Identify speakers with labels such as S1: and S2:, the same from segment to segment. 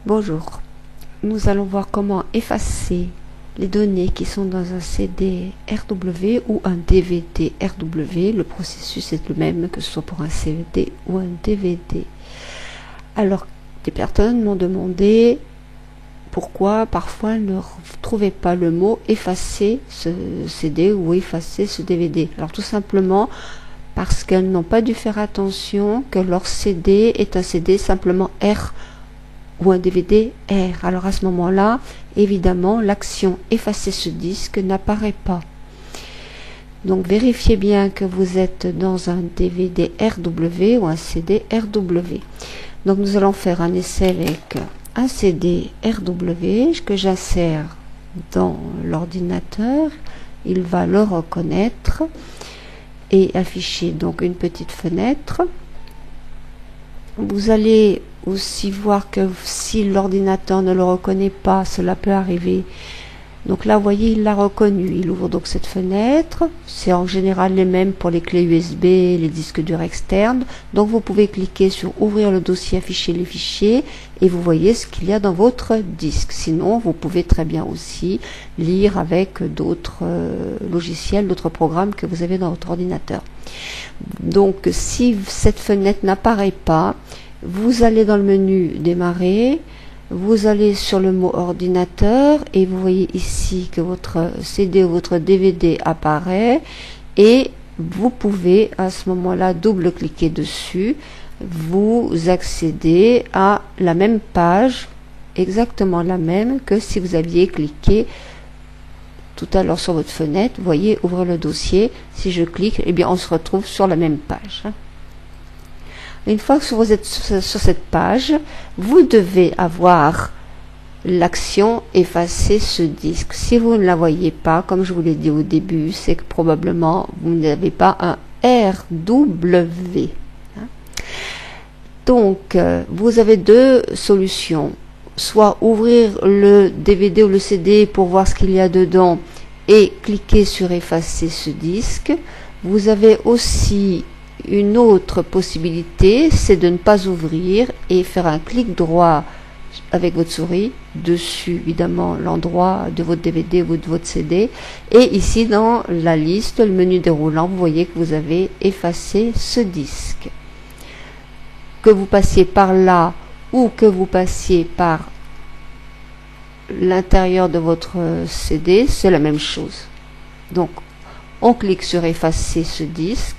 S1: Bonjour, nous allons voir comment effacer les données qui sont dans un CD RW ou un DVD RW. Le processus est le même que ce soit pour un CD ou un DVD. Alors, des personnes m'ont demandé pourquoi parfois elles ne trouvaient pas le mot effacer ce CD ou effacer ce DVD. Alors tout simplement parce qu'elles n'ont pas dû faire attention que leur CD est un CD simplement R ou un DVD R. Alors à ce moment-là, évidemment, l'action effacer ce disque n'apparaît pas. Donc vérifiez bien que vous êtes dans un DVD RW ou un CD RW. Donc nous allons faire un essai avec un CD RW que j'insère dans l'ordinateur. Il va le reconnaître et afficher donc une petite fenêtre. Vous allez aussi voir que si l'ordinateur ne le reconnaît pas, cela peut arriver. Donc là, vous voyez, il l'a reconnu. Il ouvre donc cette fenêtre. C'est en général les mêmes pour les clés USB, les disques durs externes. Donc vous pouvez cliquer sur ouvrir le dossier, afficher les fichiers et vous voyez ce qu'il y a dans votre disque. Sinon, vous pouvez très bien aussi lire avec d'autres logiciels, d'autres programmes que vous avez dans votre ordinateur. Donc si cette fenêtre n'apparaît pas, vous allez dans le menu démarrer, vous allez sur le mot ordinateur et vous voyez ici que votre CD ou votre DVD apparaît et vous pouvez à ce moment-là double-cliquer dessus, vous accédez à la même page, exactement la même que si vous aviez cliqué tout à l'heure sur votre fenêtre. Vous voyez, ouvrir le dossier, si je clique, eh bien on se retrouve sur la même page. Une fois que vous êtes sur cette page, vous devez avoir l'action effacer ce disque. Si vous ne la voyez pas, comme je vous l'ai dit au début, c'est que probablement vous n'avez pas un RW. Donc, vous avez deux solutions. Soit ouvrir le DVD ou le CD pour voir ce qu'il y a dedans et cliquer sur effacer ce disque. Vous avez aussi une autre possibilité, c'est de ne pas ouvrir et faire un clic droit avec votre souris dessus, évidemment, l'endroit de votre DVD ou de votre CD. Et ici, dans la liste, le menu déroulant, vous voyez que vous avez effacé ce disque. Que vous passiez par là ou que vous passiez par l'intérieur de votre CD, c'est la même chose. Donc, on clique sur effacer ce disque.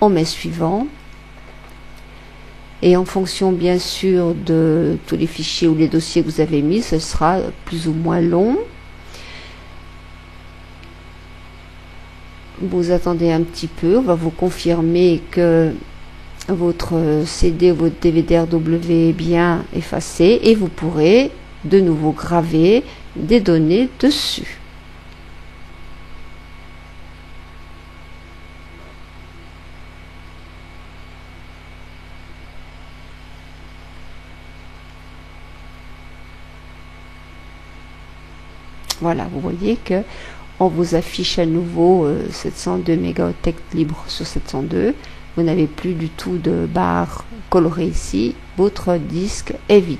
S1: On met suivant et en fonction bien sûr de tous les fichiers ou les dossiers que vous avez mis, ce sera plus ou moins long. Vous attendez un petit peu, on va vous confirmer que votre CD ou votre DVD RW est bien effacé et vous pourrez de nouveau graver des données dessus. Voilà, vous voyez que on vous affiche à nouveau 702 mégaoctets libres sur 702. Vous n'avez plus du tout de barre colorée ici. Votre disque est vide.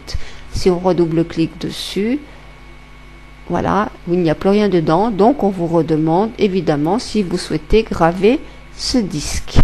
S1: Si on redouble-clique dessus, voilà, il n'y a plus rien dedans. Donc on vous redemande évidemment si vous souhaitez graver ce disque.